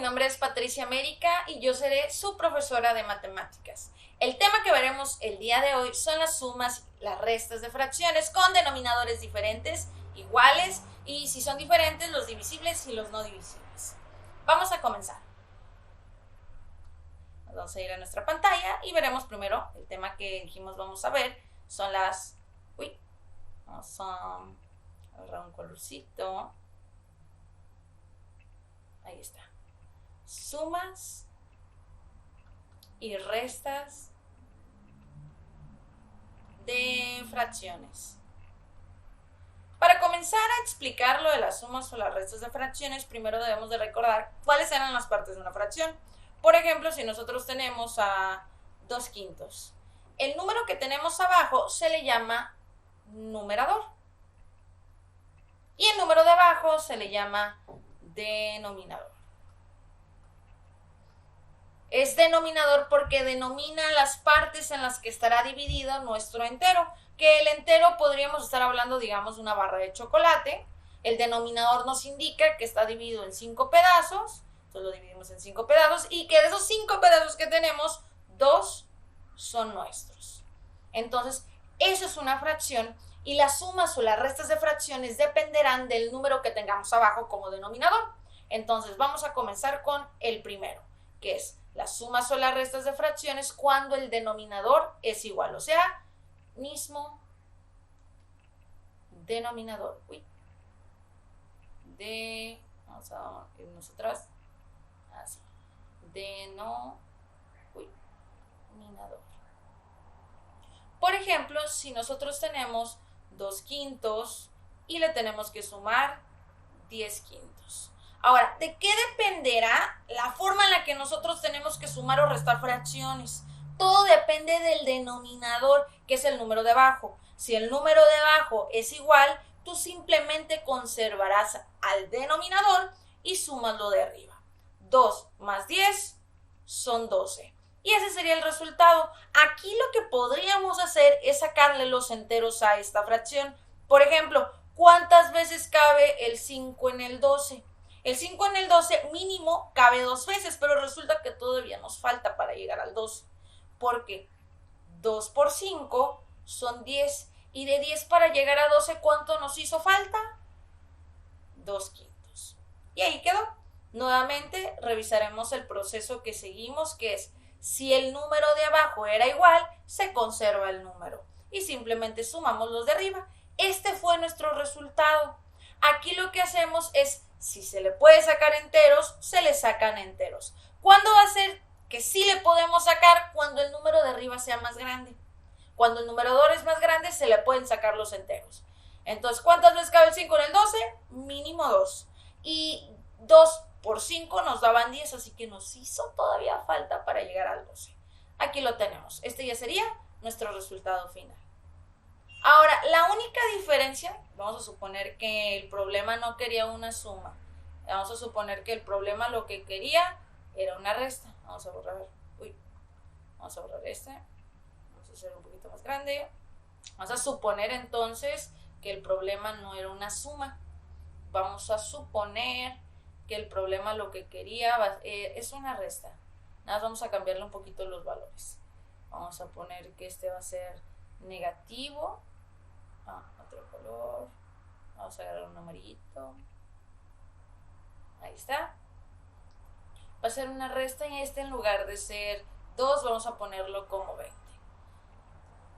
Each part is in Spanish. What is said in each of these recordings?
nombre es Patricia América y yo seré su profesora de matemáticas. El tema que veremos el día de hoy son las sumas, las restas de fracciones con denominadores diferentes, iguales, y si son diferentes, los divisibles y los no divisibles. Vamos a comenzar. Vamos a ir a nuestra pantalla y veremos primero el tema que dijimos vamos a ver. Son las... Vamos a agarrar un colorcito. Ahí está. Sumas y restas de fracciones. Para comenzar a explicar lo de las sumas o las restas de fracciones, primero debemos de recordar cuáles eran las partes de una fracción. Por ejemplo, si nosotros tenemos a 2/5, el número que tenemos abajo se le llama numerador y el número de abajo se le llama denominador. Es denominador porque denomina las partes en las que estará dividido nuestro entero, que el entero podríamos estar hablando, digamos, de una barra de chocolate. El denominador nos indica que está dividido en 5 pedazos, entonces lo dividimos en 5 pedazos y que de esos 5 pedazos que tenemos, 2 son nuestros. Entonces, eso es una fracción y las sumas o las restas de fracciones dependerán del número que tengamos abajo como denominador. Entonces, vamos a comenzar con el primero, que es las sumas o las restas de fracciones cuando el denominador es igual, o sea, mismo denominador. Vamos a irnos atrás, así, denominador. Por ejemplo, si nosotros tenemos 2/5 y le tenemos que sumar 10/5. Ahora, ¿de qué dependerá la forma en la que nosotros tenemos que sumar o restar fracciones? Todo depende del denominador, que es el número de abajo. Si el número de abajo es igual, tú simplemente conservarás al denominador y sumas lo de arriba. 2 más 10 son 12. Y ese sería el resultado. Aquí lo que podríamos hacer es sacarle los enteros a esta fracción. Por ejemplo, ¿cuántas veces cabe el 5 en el 12? El 5 en el 12 mínimo cabe 2 veces, pero resulta que todavía nos falta para llegar al 12. Porque 2 por 5 son 10. Y de 10 para llegar a 12, ¿cuánto nos hizo falta? 2/5. Y ahí quedó. Nuevamente revisaremos el proceso que seguimos, que es si el número de abajo era igual, se conserva el número. Y simplemente sumamos los de arriba. Este fue nuestro resultado. Aquí lo que hacemos es, si se le puede sacar enteros, se le sacan enteros. ¿Cuándo va a ser que sí le podemos sacar? Cuando el número de arriba sea más grande. Cuando el numerador es más grande, se le pueden sacar los enteros. Entonces, ¿cuántas veces cabe el 5 en el 12? Mínimo 2. Y 2 por 5 nos daban 10, así que nos hizo todavía falta para llegar al 12. Aquí lo tenemos. Este ya sería nuestro resultado final. Ahora, la única diferencia, vamos a suponer que el problema no quería una suma. Vamos a suponer que el problema lo que quería era una resta. Vamos a borrar, vamos a borrar este. Vamos a hacer un poquito más grande. Vamos a suponer entonces que el problema no era una suma. Vamos a suponer que el problema lo que quería es una resta. Nada más vamos a cambiarle un poquito los valores. Vamos a poner que este va a ser negativo. Otro color. Vamos a agarrar un amarillito. Ahí está. Va a ser una resta y este, en lugar de ser 2, vamos a ponerlo como 20.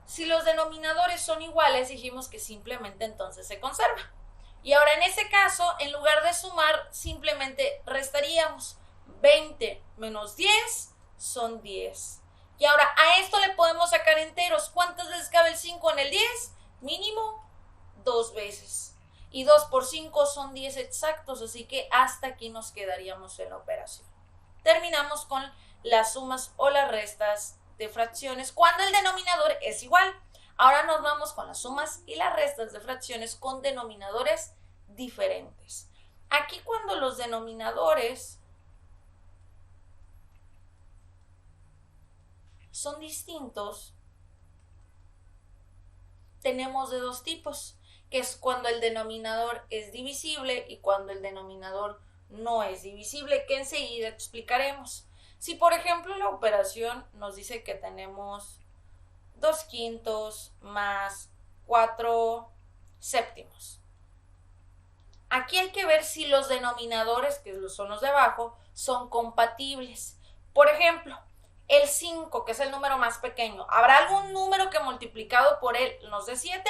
Si los denominadores son iguales, dijimos que simplemente entonces se conserva. Y ahora en ese caso, en lugar de sumar, simplemente restaríamos. 20 menos 10 son 10. Y ahora a esto le podemos sacar enteros. ¿Cuántas veces cabe el 5 en el 10? Mínimo 2 veces. Y 2 por 5 son 10 exactos, así que hasta aquí nos quedaríamos en la operación. Terminamos con las sumas o las restas de fracciones cuando el denominador es igual. Ahora nos vamos con las sumas y las restas de fracciones con denominadores diferentes. Aquí cuando los denominadores son distintos, tenemos de dos tipos, que es cuando el denominador es divisible y cuando el denominador no es divisible, que enseguida explicaremos. Si por ejemplo la operación nos dice que tenemos 2/5 más 4/7. Aquí hay que ver si los denominadores, que son los de abajo, son compatibles. Por ejemplo, el 5, que es el número más pequeño, ¿habrá algún número que multiplicado por él nos dé 7?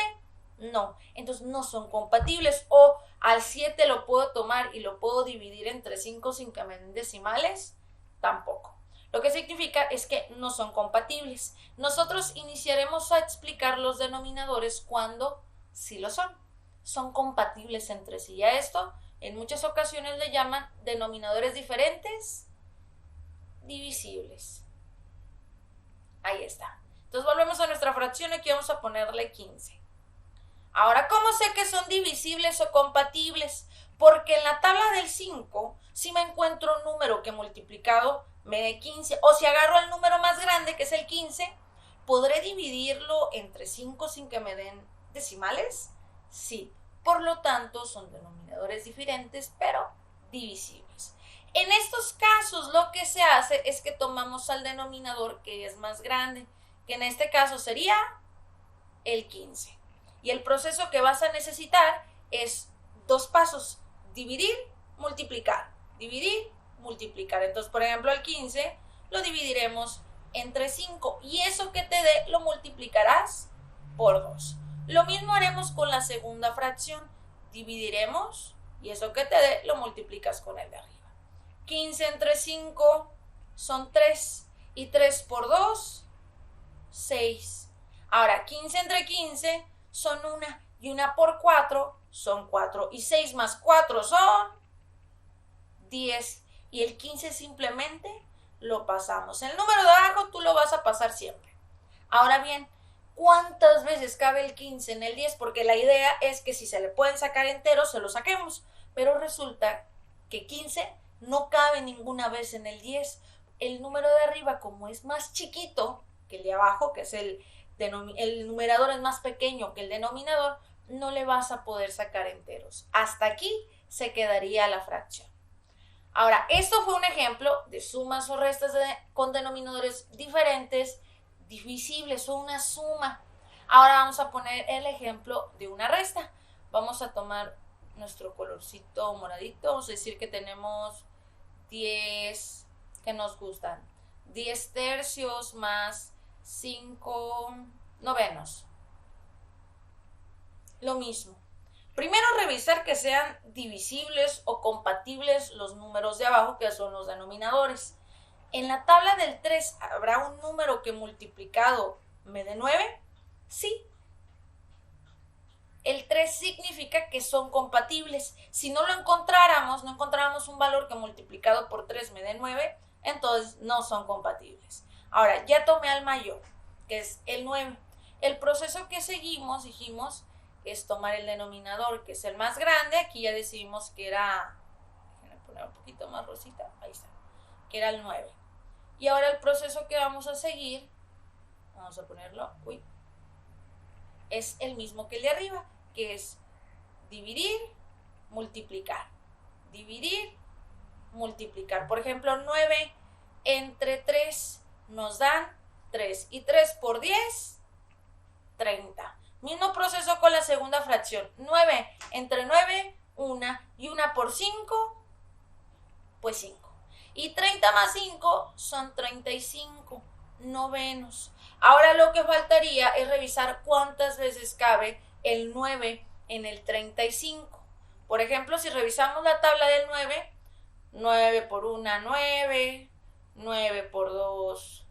No, entonces no son compatibles. O al 7 lo puedo tomar y lo puedo dividir entre 5 sin que me den decimales, tampoco. Lo que significa es que no son compatibles. Nosotros iniciaremos a explicar los denominadores cuando sí lo son. Son compatibles entre sí. Y a esto en muchas ocasiones le llaman denominadores diferentes, divisibles. Ahí está. Entonces volvemos a nuestra fracción, aquí vamos a ponerle 15. Ahora, ¿cómo sé que son divisibles o compatibles? Porque en la tabla del 5, si me encuentro un número que multiplicado me dé 15, o si agarro el número más grande, que es el 15, ¿podré dividirlo entre 5 sin que me den decimales? Sí. Por lo tanto, son denominadores diferentes, pero divisibles. En estos casos, lo que se hace es que tomamos al denominador que es más grande, que en este caso sería el 15. Y el proceso que vas a necesitar es 2 pasos: dividir, multiplicar, dividir, multiplicar. Entonces, por ejemplo, el 15 lo dividiremos entre 5 y eso que te dé lo multiplicarás por 2. Lo mismo haremos con la segunda fracción. Dividiremos y eso que te dé lo multiplicas con el de arriba. 15 entre 5 son 3 y 3 por 2, 6. Ahora, 15 entre 15 son 1 y 1 por 4 son 4 y 6 más 4 son 10 y el 15 simplemente lo pasamos. El número de abajo tú lo vas a pasar siempre. Ahora bien, ¿cuántas veces cabe el 15 en el 10? Porque la idea es que si se le pueden sacar enteros, se los saquemos. Pero resulta que 15 no cabe ninguna vez en el 10. El número de arriba, como es más chiquito que el de abajo, que es el numerador es más pequeño que el denominador, no le vas a poder sacar enteros. Hasta aquí se quedaría la fracción. Ahora, esto fue un ejemplo de sumas o restas con denominadores diferentes, divisibles o una suma. Ahora vamos a poner el ejemplo de una resta. Vamos a tomar nuestro colorcito moradito. Vamos a decir que tenemos 10, que nos gustan, 10 tercios más 5 novenos. Lo mismo. Primero revisar que sean divisibles o compatibles los números de abajo, que son los denominadores. En la tabla del 3, ¿habrá un número que multiplicado me dé 9? Sí. El 3 significa que son compatibles. Si no lo encontráramos, no encontráramos un valor que multiplicado por 3 me dé 9, entonces no son compatibles. Ahora, ya tomé al mayor, que es el 9. El proceso que seguimos, dijimos, es tomar el denominador, que es el más grande. Aquí ya decidimos que era, voy a poner un poquito más rosita, ahí está, que era el 9. Y ahora el proceso que vamos a seguir, vamos a ponerlo, es el mismo que el de arriba, que es dividir, multiplicar, dividir, multiplicar. Por ejemplo, 9 entre 3 nos dan 3 y 3 por 10, 30. Mismo proceso con la segunda fracción. 9 entre 9, 1 y 1 por 5, pues 5. Y 30 más 5 son 35 novenos. Ahora lo que faltaría es revisar cuántas veces cabe el 9 en el 35. Por ejemplo, si revisamos la tabla del 9, 9 por 1, 9, 9 por 2,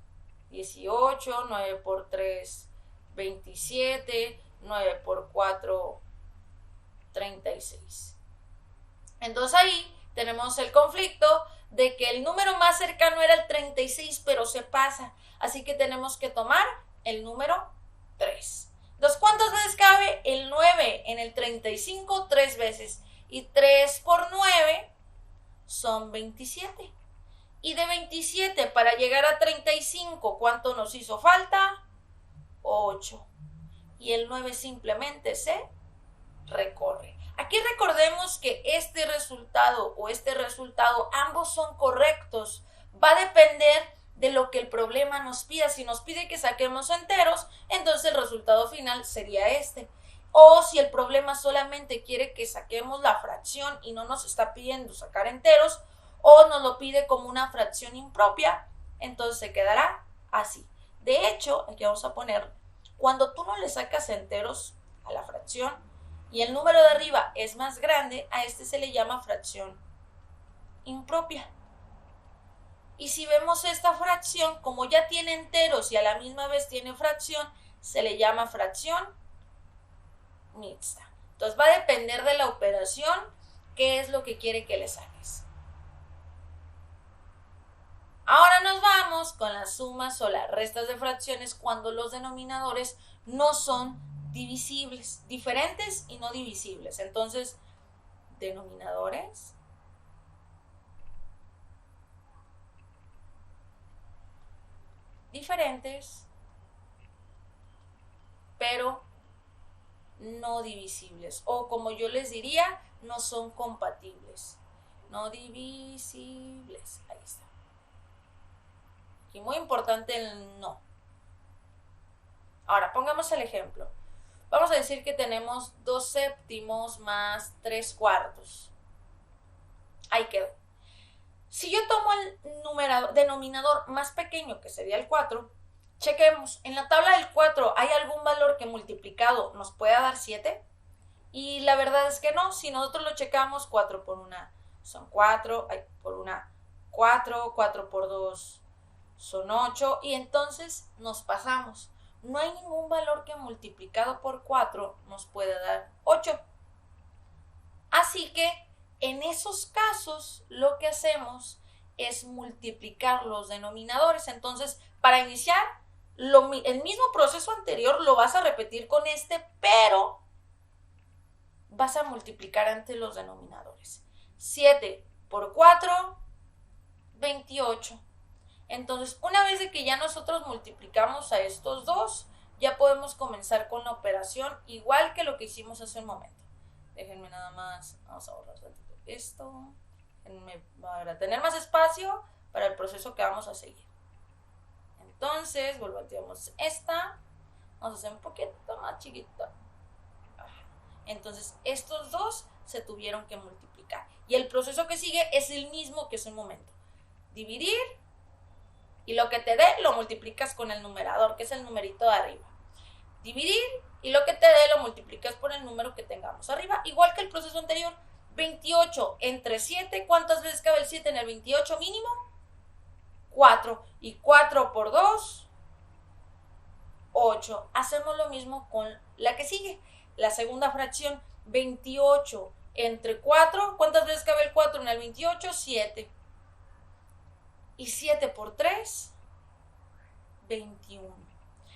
18, 9 por 3, 27, 9 por 4, 36. Entonces ahí tenemos el conflicto de que el número más cercano era el 36, pero se pasa. Así que tenemos que tomar el número 3. Entonces, ¿cuántas veces cabe el 9 en el 35? 3 veces. Y 3 por 9 son 27. Y de 27 para llegar a 35, ¿cuánto nos hizo falta? 8. Y el 9 simplemente se recorre. Aquí recordemos que este resultado o este resultado, ambos son correctos. Va a depender de lo que el problema nos pida. Si nos pide que saquemos enteros, entonces el resultado final sería este. O si el problema solamente quiere que saquemos la fracción y no nos está pidiendo sacar enteros, o nos lo pide como una fracción impropia, entonces se quedará así. De hecho, aquí vamos a poner, cuando tú no le sacas enteros a la fracción y el número de arriba es más grande, a este se le llama fracción impropia. Y si vemos esta fracción, como ya tiene enteros y a la misma vez tiene fracción, se le llama fracción mixta. Entonces va a depender de la operación qué es lo que quiere que le saques. Ahora nos vamos con las sumas o las restas de fracciones cuando los denominadores no son divisibles, diferentes y no divisibles. Entonces, denominadores diferentes, pero no divisibles. O como yo les diría, no son compatibles. No divisibles. Ahí está. Y muy importante el no. Ahora, pongamos el ejemplo. Vamos a decir que tenemos 2 séptimos más 3 cuartos. Ahí quedó. Si yo tomo el denominador más pequeño, que sería el 4, chequemos. En la tabla del 4, ¿hay algún valor que multiplicado nos pueda dar 7? Y la verdad es que no. Si nosotros lo checamos, 4 por 1 son 4, por 1 4, 4 por 2 son 8, y entonces nos pasamos. No hay ningún valor que multiplicado por 4 nos pueda dar 8. Así que en esos casos lo que hacemos es multiplicar los denominadores. Entonces, para iniciar, el mismo proceso anterior lo vas a repetir con este, pero vas a multiplicar ante los denominadores. 7 por 4, 28. Entonces, una vez de que ya nosotros multiplicamos a estos dos, ya podemos comenzar con la operación igual que lo que hicimos hace un momento. Déjenme nada más, vamos a borrar esto. Para tener más espacio para el proceso que vamos a seguir. Entonces, volteamos esta. Vamos a hacer un poquito más chiquito. Entonces, estos dos se tuvieron que multiplicar. Y el proceso que sigue es el mismo que hace un momento. Dividir. Y lo que te dé lo multiplicas con el numerador, que es el numerito de arriba. Dividir y lo que te dé lo multiplicas por el número que tengamos arriba. Igual que el proceso anterior. 28 entre 7. ¿Cuántas veces cabe el 7 en el 28 mínimo? 4. Y 4 por 2, 8. Hacemos lo mismo con la que sigue. La segunda fracción. 28 entre 4. ¿Cuántas veces cabe el 4 en el 28? 7. Y 7 por 3, 21.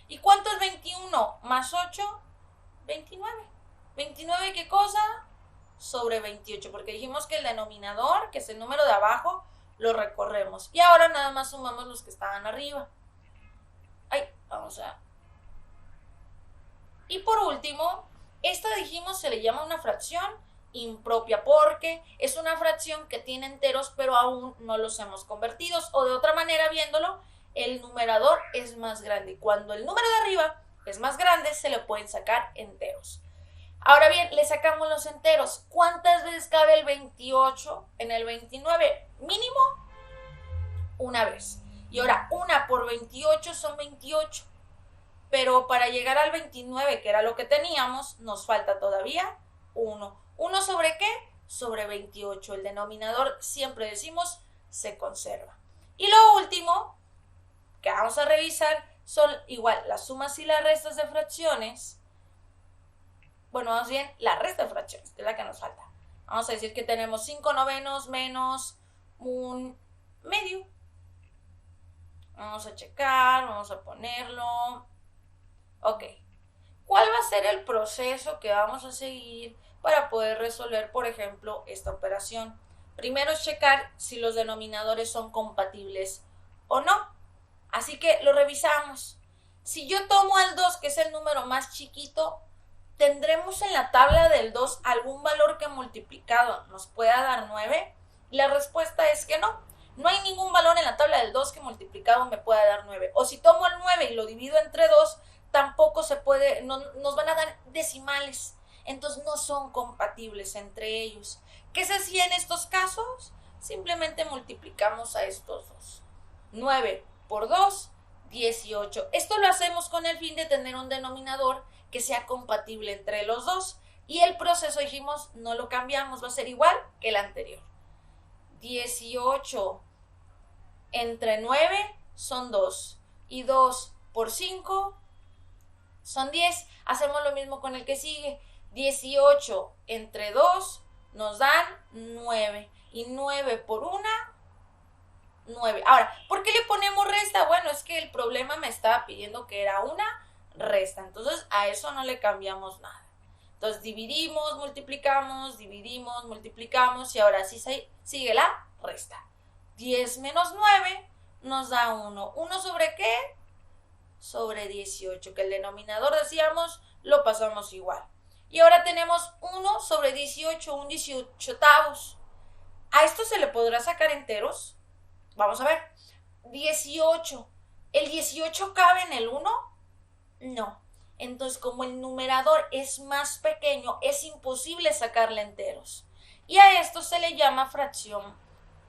¿Y cuánto es 21 más 8? 29. ¿29 qué cosa? Sobre 28, porque dijimos que el denominador, que es el número de abajo, lo recorremos. Y ahora nada más sumamos los que estaban arriba. Vamos a... Y por último, esta dijimos se le llama una fracción impropia porque es una fracción que tiene enteros pero aún no los hemos convertido, o de otra manera viéndolo, el numerador es más grande. Cuando el número de arriba es más grande se le pueden sacar enteros. Ahora bien, le sacamos los enteros. ¿Cuántas veces cabe el 28 en el 29? Mínimo una vez. Y ahora 1 por 28 son 28. Pero para llegar al 29, que era lo que teníamos, nos falta todavía 1. ¿1 sobre qué? Sobre 28. El denominador, siempre decimos, se conserva. Y lo último que vamos a revisar son igual las sumas y las restas de fracciones. Bueno, más bien la resta de fracciones, que es la que nos falta. Vamos a decir que tenemos 5 novenos menos 1 medio. Vamos a checar, vamos a ponerlo. Ok. ¿Cuál va a ser el proceso que vamos a seguir para poder resolver, por ejemplo, esta operación? Primero es checar si los denominadores son compatibles o no. Así que lo revisamos. Si yo tomo el 2, que es el número más chiquito, ¿tendremos en la tabla del 2 algún valor que multiplicado nos pueda dar 9? Y la respuesta es que no. No hay ningún valor en la tabla del 2 que multiplicado me pueda dar 9. O si tomo el 9 y lo divido entre 2, tampoco se puede, no, nos van a dar decimales. Entonces no son compatibles entre ellos. ¿Qué se hacía en estos casos? Simplemente multiplicamos a estos dos. 9 por 2, 18. Esto lo hacemos con el fin de tener un denominador que sea compatible entre los dos. Y el proceso, dijimos, no lo cambiamos, va a ser igual que el anterior. 18 entre 9 son 2. Y 2 por 5 son 10. Hacemos lo mismo con el que sigue. 18 entre 2 nos dan 9. Y 9 por 1, 9. Ahora, ¿por qué le ponemos resta? Bueno, es que el problema me estaba pidiendo que era una resta. Entonces, a eso no le cambiamos nada. Entonces, dividimos, multiplicamos, y ahora sí sigue la resta. 10 menos 9 nos da 1. ¿1 sobre qué? Sobre 18, que el denominador, decíamos, lo pasamos igual. Y ahora tenemos 1 sobre 18, un 18avos. ¿A esto se le podrá sacar enteros? Vamos a ver. 18. ¿El 18 cabe en el 1? No. Entonces, como el numerador es más pequeño, es imposible sacarle enteros. Y a esto se le llama fracción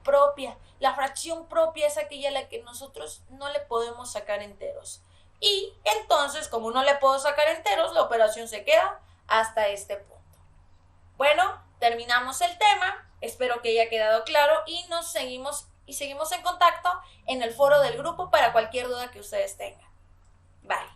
propia. La fracción propia es aquella a la que nosotros no le podemos sacar enteros. Y entonces, como no le puedo sacar enteros, la operación se queda hasta este punto. Bueno, terminamos el tema. Espero que haya quedado claro y seguimos en contacto en el foro del grupo para cualquier duda que ustedes tengan. Bye.